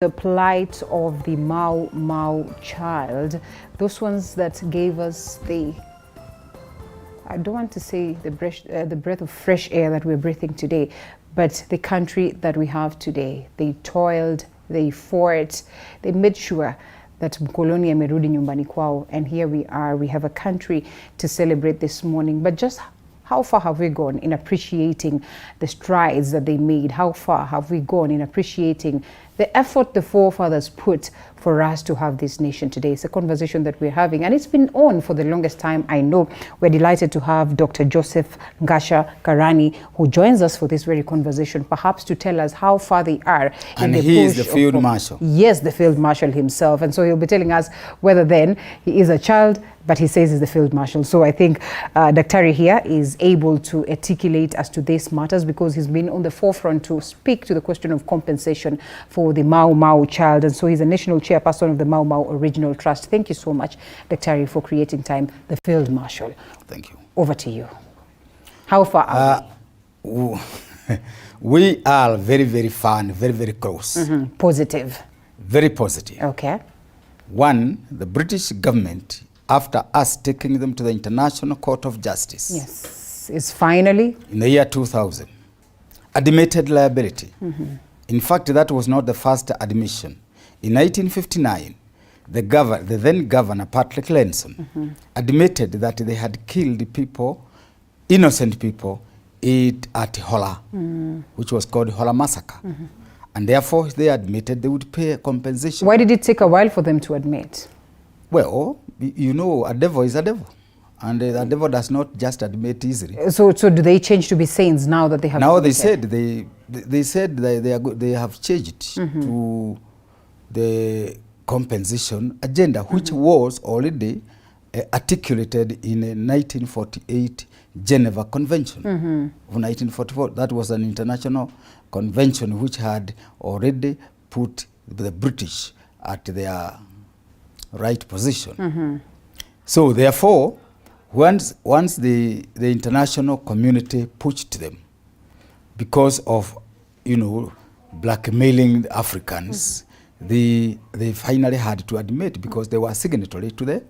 The plight of the MAUMAU child, those ones that gave us the, I don't want to say the breath of fresh air that we're breathing today, but the country that we have today. They toiled, they fought, they made sure that mkoloni amerudi nyumbani kwao, and here we are. We have a country to celebrate this morning. But just how far have we gone in appreciating the strides that they made? How far have we gone in appreciating the effort the forefathers put for us to have this nation today? It's a conversation that we're having, and it's been on for the longest time. I know we're delighted to have Dr. Joseph Ngasha Karani, who joins us for this very conversation, perhaps to tell us how far they are. And he is the field marshal. Yes, the field marshal himself. And so he'll be telling us whether then he is a child, but he says he's the field marshal. So I think Daktari here is able to articulate as to these matters, because he's been on the forefront to speak to the question of compensation for the MAUMAU child. And so he's a national chairperson of the MAUMAU Original Trust. Thank you so much, Daktari, for creating time. The field marshal. Thank you. Over to you. How far are we? We are very, very far and very, very close. Positive. Very positive. Okay. One, the British government, after us taking them to the International Court of Justice. Yes. Is finally? In the year 2000. Admitted liability. In fact, that was not the first admission. In 1959, the then governor, Patrick Lenson, admitted that they had killed people, innocent people, at Hola, which was called Hola Massacre. And therefore, they admitted they would pay a compensation. Why did it take a while for them to admit? Well, you know, a devil is a devil. And the devil does not just admit easily. So do they change to be saints now that they have? Now admitted? they said they have changed to the compensation agenda, which was already articulated in a 1948 Geneva Convention of 1944. That was an international convention which had already put the British at their right position. So therefore, once the international community pushed them, because of, you know, blackmailing the Africans, they finally had to admit, because they were signatory to the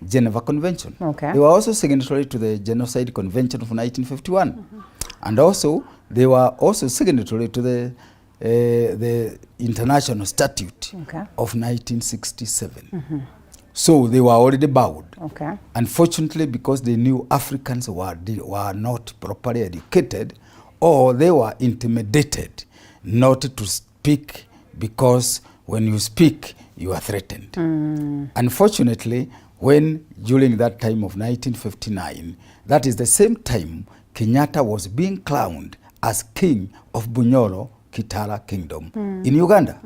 Geneva Convention. Okay. They were also signatory to the Genocide Convention of 1951. And also, they were also signatory to the International Statute of 1967. So they were already bowed. Okay. Unfortunately, because they knew Africans were not properly educated, or they were intimidated not to speak, because when you speak, you are threatened. Unfortunately, during that time of 1959, that is the same time Kenyatta was being crowned as king of Bunyoro Kitara Kingdom in Uganda.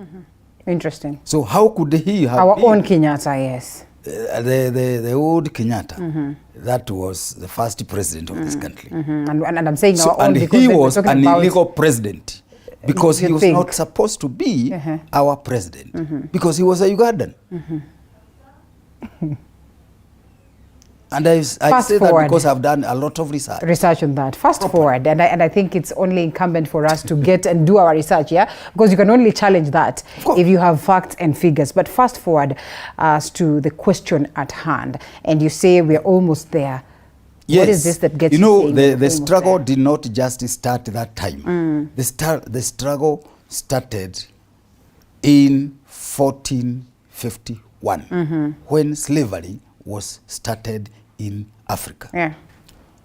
Interesting. So how could he have our own Kenyatta? Yes. The old Kenyatta, that was the first president of this country. And I'm saying our own, and because he was an illegal president, because he was not supposed to be our president, because he was a Ugandan. And I say that because I've done a lot of research on that. Fast forward, and I think it's only incumbent for us to get and do our research, yeah? Because you can only challenge that if you have facts and figures. But fast forward as to the question at hand, and you say we're almost there. Yes. What is this that gets you know, the struggle did not just start that time. The struggle started in 1451, when slavery was started in Africa. Yeah.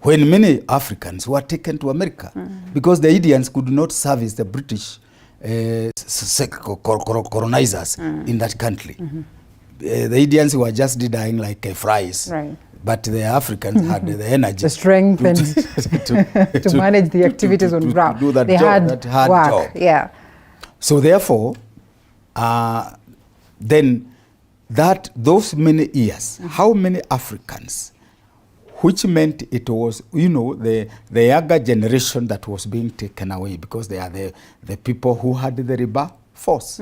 When many Africans were taken to America, because the Indians could not service the British colonizers in that country. The Indians were just dying like flies. Right. But the Africans had the energy, the strength, to manage the activities on ground. To do that they job, had that hard work. job. Yeah. So therefore, then those many years, how many Africans, which meant it was, you know, the younger generation that was being taken away, because they are the people who had the labor force.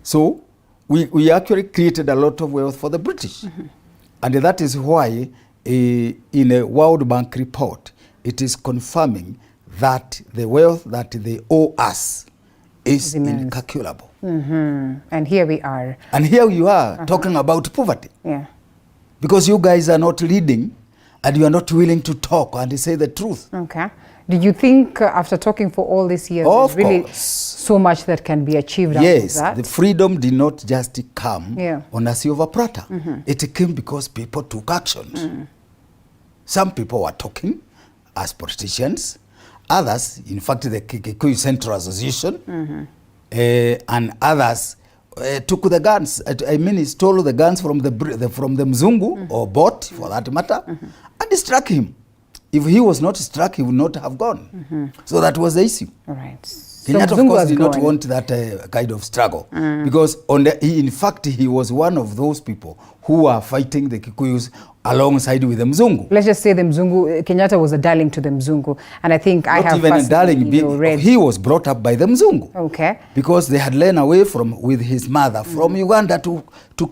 So we actually created a lot of wealth for the British. And that is why in a World Bank report, it is confirming that the wealth that they owe us is incalculable. And here we are. And here you are talking about poverty. Yeah. Because you guys are not leading and you are not willing to talk and say the truth. Okay. Do you think after talking for all these years, Of there's really course. so much that can be achieved out of Yes, that? the freedom did not just come Yeah. on a silver platter. It came because people took actions. Some people were talking as politicians. Others, in fact, the Kikuyu Central Association, and others took the guns. I mean, stole the guns from the Mzungu, or bought, for that matter, and struck him. If he was not struck, he would not have gone. So that was the issue. All right. Kenyatta, So of course, did not going. want that kind of struggle, because in fact, he was one of those people who were fighting the Kikuyus alongside with the Mzungu. Let's just say the Mzungu, Kenyatta was a darling to the Mzungu, and I think I Not have even a darling, read. he was brought up by the Mzungu. Okay. Because they had learned away with his mother from Uganda to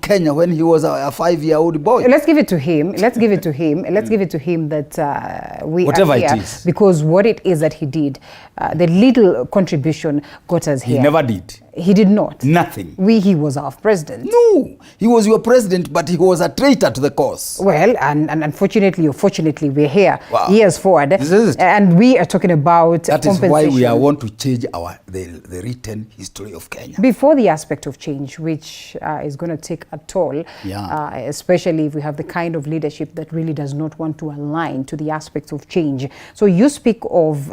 Kenya when he was a 5-year-old boy. Let's give it to him. Let's give it to him. Let's give it to him that we Whatever are here it is. because what it is that he did, the little contribution got us here. He never did. He did not. Nothing. He was our president. No, he was your president, but he was a traitor to the cause. Well, and unfortunately or fortunately, we're here Wow. years forward. This is it. And we are talking about That is compensation. why we want to change the written history of Kenya. Before the aspect of change, which is going to take a toll, Yeah. especially if we have the kind of leadership that really does not want to align to the aspects of change. So you speak of,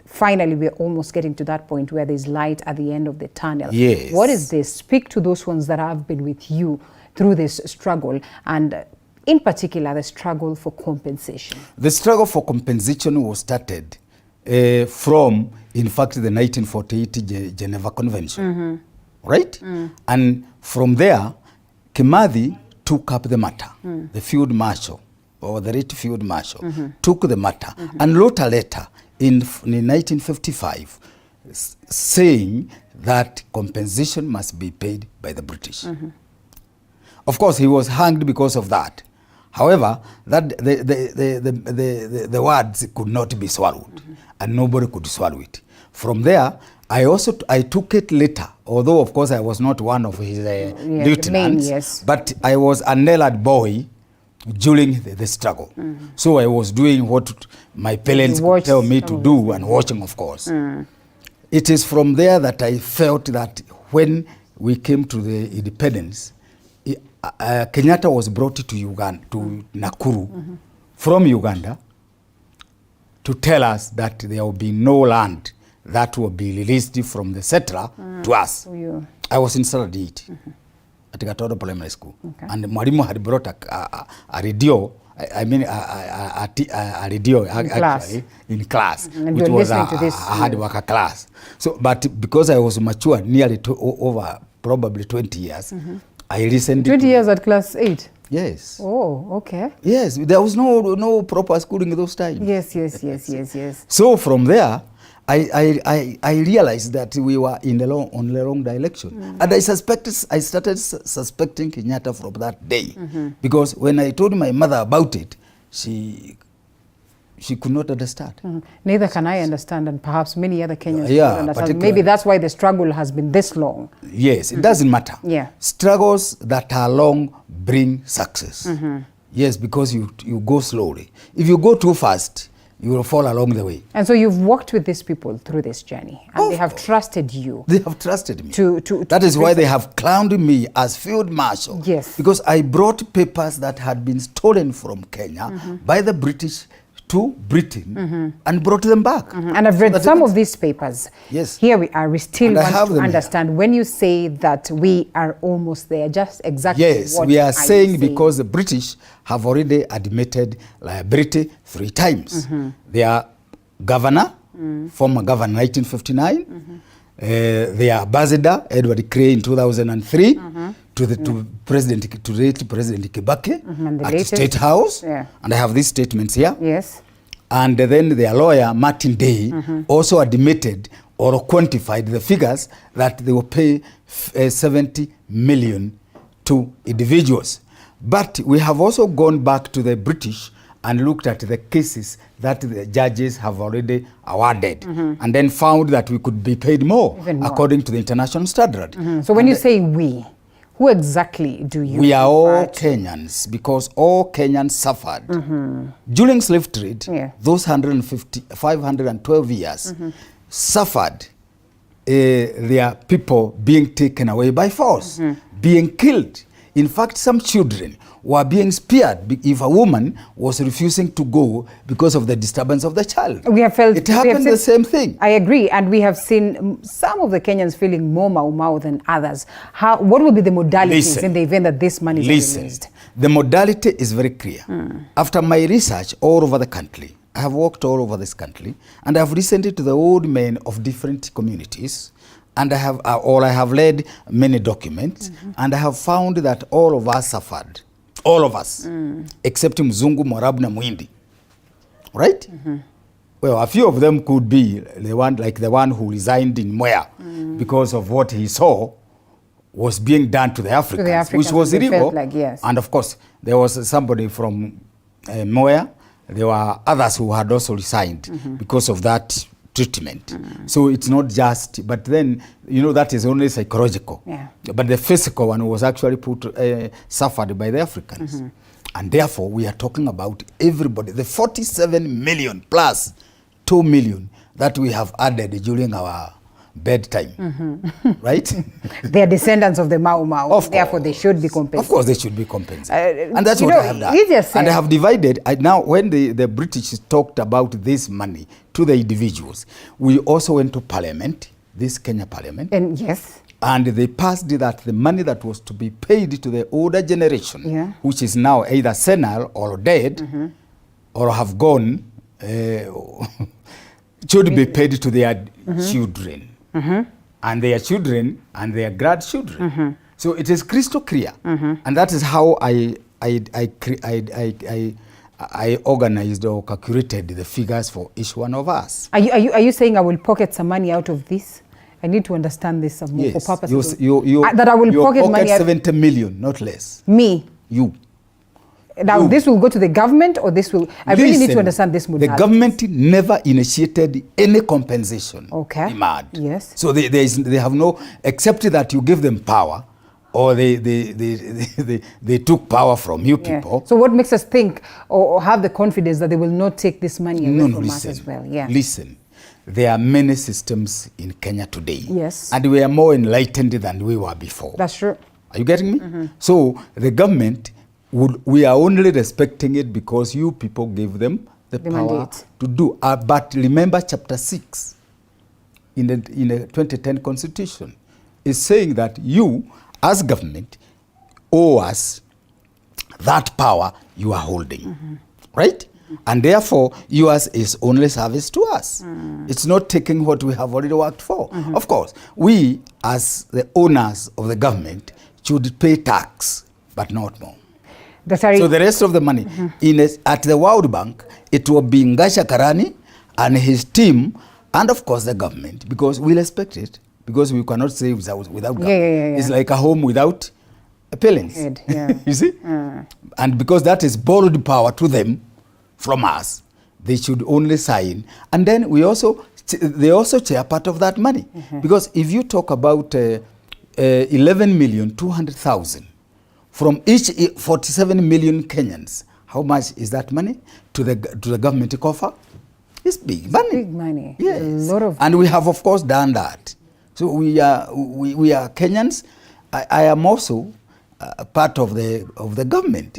finally we're almost getting to that point where there's light at the end of the tunnel. Yes. What is this? Speak to those ones that have been with you through this struggle, and in particular, the struggle for compensation. The struggle for compensation was started from, in fact, the 1948 Geneva Convention, right? And from there, Kimathi took up the matter. The field marshal, or the late field marshal, took the matter and wrote a letter in 1955 saying that compensation must be paid by the British. Of course, he was hanged because of that. However, that the words could not be swallowed, and nobody could swallow it. From there, I took it later, although of course I was not one of his lieutenants, yes. but I was a nailed boy during the struggle. So I was doing what my parents could tell me to do, and watching, of course. It is from there that I felt that when we came to the independence, Kenyatta was brought to Uganda, to Nakuru, from Uganda, to tell us that there will be no land that will be released from the settler to us. I was in Standard 8 at Gatodo Primary School, and Mwalimu had brought a radio. I mean, a radio actually in class, which was a hard worker class. So, but because I was mature, nearly over probably 20 years, I listened. 20 years at class 8? Yes. Oh, okay. Yes, there was no proper schooling in those times. Yes. So from there, I realized that we were on the wrong direction. And I started suspecting Kenyatta from that day. Because when I told my mother about it, she could not understand. Neither can I understand, and perhaps many other Kenyans Yeah, don't understand. Maybe that's why the struggle has been this long. Yes, it doesn't matter. Yeah. Struggles that are long bring success. Yes, because you go slowly. If you go too fast, you will fall along the way. And so you've worked with these people through this journey, and they have trusted you. They have trusted me. That is why they have crowned me as field marshal. Yes. Because I brought papers that had been stolen from Kenya by the British to Britain and brought them back. And I've read some of these papers. Yes. Here we are. We still And want to understand when you say that we are almost there, just exactly yes, what we are you saying because the British have already admitted liability 3 times. Their governor, former governor 1959, their ambassador Edward Cray in 2003, to President Kibaki at State House, and I have these statements here. Yes. And then their lawyer Martin Day also admitted or quantified the figures that they will pay 70 million to individuals. But we have also gone back to the British and looked at the cases that the judges have already awarded, and then found that we could be paid more, according to the international standard. So when you say we, who exactly do you We are all to? Kenyans, because all Kenyans suffered. During slave trade, those 512 years suffered their people being taken away by force, being killed. In fact, some children were being spared if a woman was refusing to go because of the disturbance of the child. We have felt it happened the same thing. I agree, and we have seen some of the Kenyans feeling more MAUMAU than others. What will be the modalities in the event that this money is released? The modality is very clear. After my research all over the country, I have walked all over this country, and I have listened to the old men of different communities, and I have read many documents, and I have found that all of us suffered. All of us, except Mzungu, Morabu na Mwindi, right? Well, a few of them could be the one who resigned in Mwea because of what he saw was being done to the Africans, which was illegal. And of course, there was somebody from Mwea. There were others who had also resigned because of that treatment. So it's not just, but then, that is only psychological. But the physical one was actually suffered by the Africans. And therefore, we are talking about everybody, the 47 million plus 2 million that we have added during our bedtime, right? They are descendants of the MAUMAU, therefore they should be compensated. Of course they should be compensated. And that's what I have done. And I have divided, now when the British talked about this money to the individuals, we also went to Parliament, this Kenya Parliament. And yes. And they passed that the money that was to be paid to the older generation, which is now either senile or dead, or have gone, should be paid to their children. And their children and their grandchildren. So it is crystal clear, and that is how I organized or calculated the figures for each one of us. Are you saying I will pocket some money out of this? I need to understand this some more for purposes. That I will pocket money 70 million, not less. Me. You. Now, this will go to the government, or this will... I really need to understand this modality. The government never initiated any compensation demand. Yes. So they have no... Except that you give them power, or they took power from you people. So what makes us think or have the confidence that they will not take this money away from us as well? Listen, there are many systems in Kenya today. Yes. And we are more enlightened than we were before. That's true. Are you getting me? So the government... we are only respecting it because you people gave them the power mandate to do. But remember chapter 6 in the 2010 constitution is saying that you, as government, owe us that power you are holding, right? And therefore, yours is only service to us. It's not taking what we have already worked for. Of course, we, as the owners of the government, should pay tax, but not more. So the rest of the money at the World Bank, it will be Ngasha Karani and his team, and of course the government, because we respect it, because we cannot say without government. It's like a home without appellants. You see? And because that is borrowed power to them from us, they should only sign. And then they also share part of that money. Because if you talk about 11,200,000 from each 47 million Kenyans, how much is that money to the government coffer? It's big money. It's big money. Yes. A lot of. And we have, of course, done that. So we are Kenyans. I am also part of the government.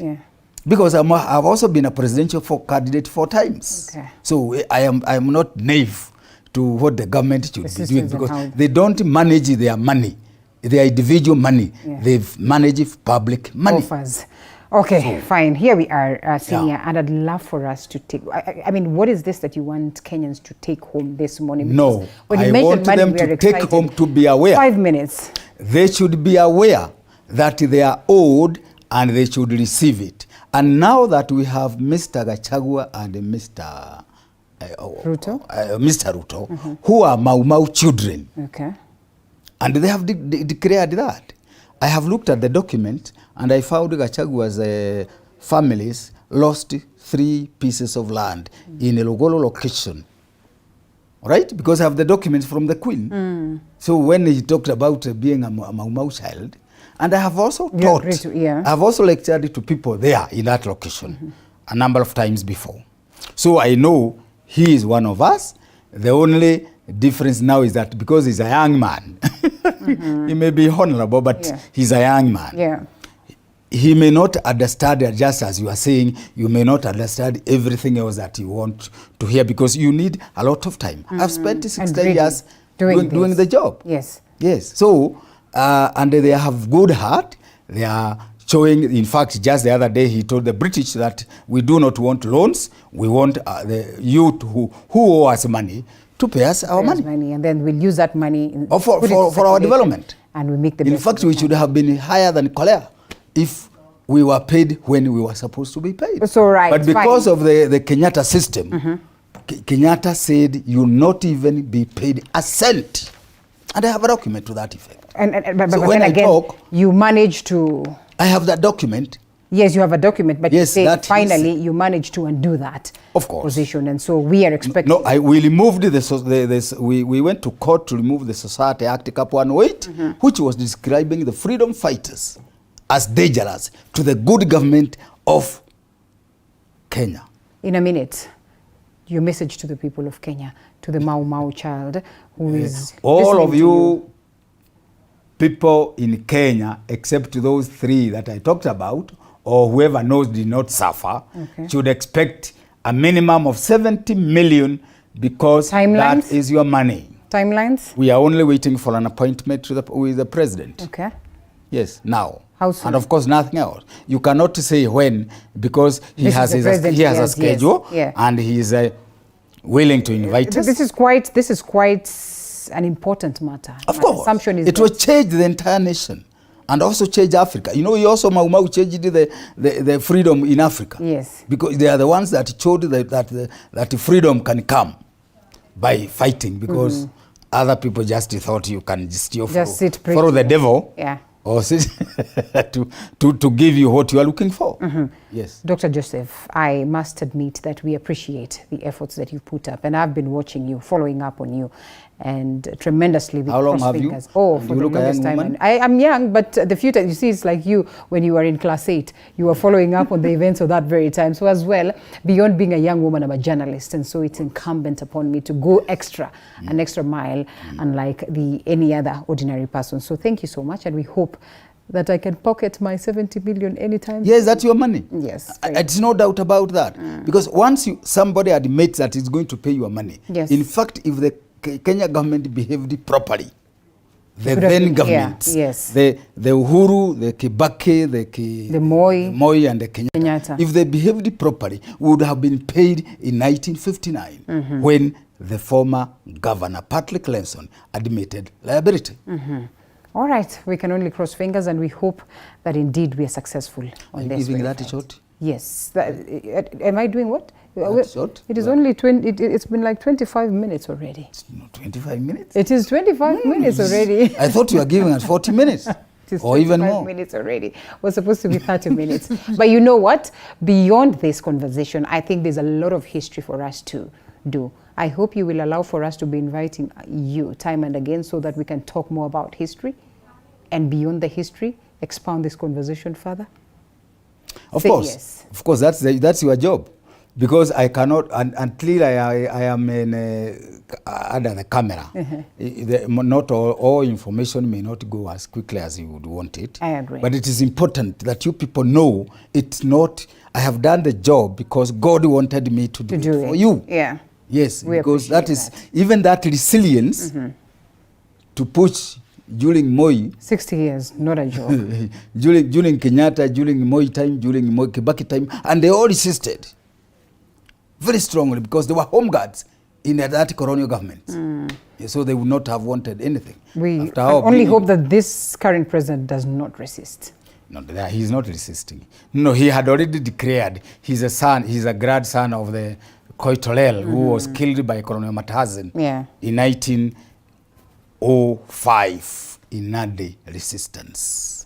Because I've also been a presidential candidate 4 times. So I am not naive to what the government should be doing, because they don't manage their money. Their individual money, they've managed public money. Offers. Okay, fine. Here we are, Senior, and I'd love for us to take... I mean, what is this that you want Kenyans to take home this morning? Because I want them to take home to be aware. 5 minutes. They should be aware that they are owed and they should receive it. And now that we have Mr. Gachagua and Mr. Ruto, who are MAUMAU children, and they have declared that. I have looked at the document and I found Gachagua's families lost 3 pieces of land in a Logolo location. Right? Because I have the documents from the Queen. So when he talked about being a MAUMAU child, and I have also taught, I have also lectured to people there in that location a number of times before. So I know he is one of us. The only difference now is that because he's a young man, he may be honorable, but he's a young man. He may not understand, just as you are saying, you may not understand everything else that you want to hear because you need a lot of time. I've spent 16 years doing the job. Yes. So, and they have good heart. They are showing, in fact, just the other day, he told the British that we do not want loans. We want the youth who owe us money to pay us our money. And then we'll use that money for our development. And we make the In fact, we should have been higher than Kolea if we were paid when we were supposed to be paid. So but because of the Kenyatta system, Kenyatta said you'll not even be paid a cent. And I have a document to that effect. But so when again, talk, you managed to... I have that document. Yes, you have a document, but you say finally you managed to undo that position. And so we are expecting... No, we removed we went to court to remove the Society Act Cap 108, which was describing the freedom fighters as dangerous to the good government of Kenya. In a minute, your message to the people of Kenya, to the MAUMAU child who is... All of you people in Kenya, except those 3 that I talked about, or whoever knows did not suffer, should expect a minimum of 70 million because that is your money. Timelines? We are only waiting for an appointment with the president. Okay. Yes, now. How soon? And of course, nothing else. You cannot say when, because he has a schedule and he is willing to invite us. This is quite an important matter. Of course. Assumption is it will change the entire nation and also change Africa. You know, also MAUMAU changed the freedom in Africa. Yes. Because they are the ones that showed that freedom can come by fighting, because other people just thought you can just follow the devil. Or to give you what you are looking for. Yes. Dr. Joseph, I must admit that we appreciate the efforts that you've put up, and I've been watching you, following up on you, and tremendously. How long have you? Oh, for the longest time. I'm young, but the few times, you see, it's like you, when you were in class 8, you were following up on the events of that very time. So as well, beyond being a young woman, I'm a journalist, and so it's incumbent upon me to go an extra mile, unlike any other ordinary person. So thank you so much, and we hope that I can pocket my 70 million anytime. Yes, that's your money. Yes. It's no doubt about that. Because once somebody admits that he's going to pay your money, in fact, if the Kenya government behaved properly, the then government, the Uhuru, the Kibaki, the Moi and the Kenyatta, if they behaved properly, we would have been paid in 1959 when the former governor, Patrick Lenson, admitted liability. All right, we can only cross fingers, and we hope that indeed we are successful on this. Giving that a shot? Yes. Am I doing what? Short? It is only 20. It's been like 25 minutes already. It's not 25 minutes. It is 25 minutes already. I thought you were giving us 40 minutes. It is or even more. 25 minutes already. We're supposed to be 30 minutes. But you know what? Beyond this conversation, I think there's a lot of history for us to do. I hope you will allow for us to be inviting you time and again so that we can talk more about history, and beyond the history, expound this conversation further. Of course. Yes. Of course, that's your job. Because I cannot, until I am under the camera, not all information may not go as quickly as you would want it. I agree. But it is important that you people know it's not, I have done the job because God wanted me to do it for you. Yeah. Yes, because that is, even that resilience to push during Moi. 60 years, not a joke. during Kenyatta, during Moi time, during Moi Kibaki time, and they all resisted very strongly because they were home guards in that colonial government. So they would not have wanted anything. We only hope that this current president does not resist. No, he's not resisting. No, he had already declared he's a grandson of the Koitolel, who was killed by Colonel Matahazen in 1905 in Nadi resistance.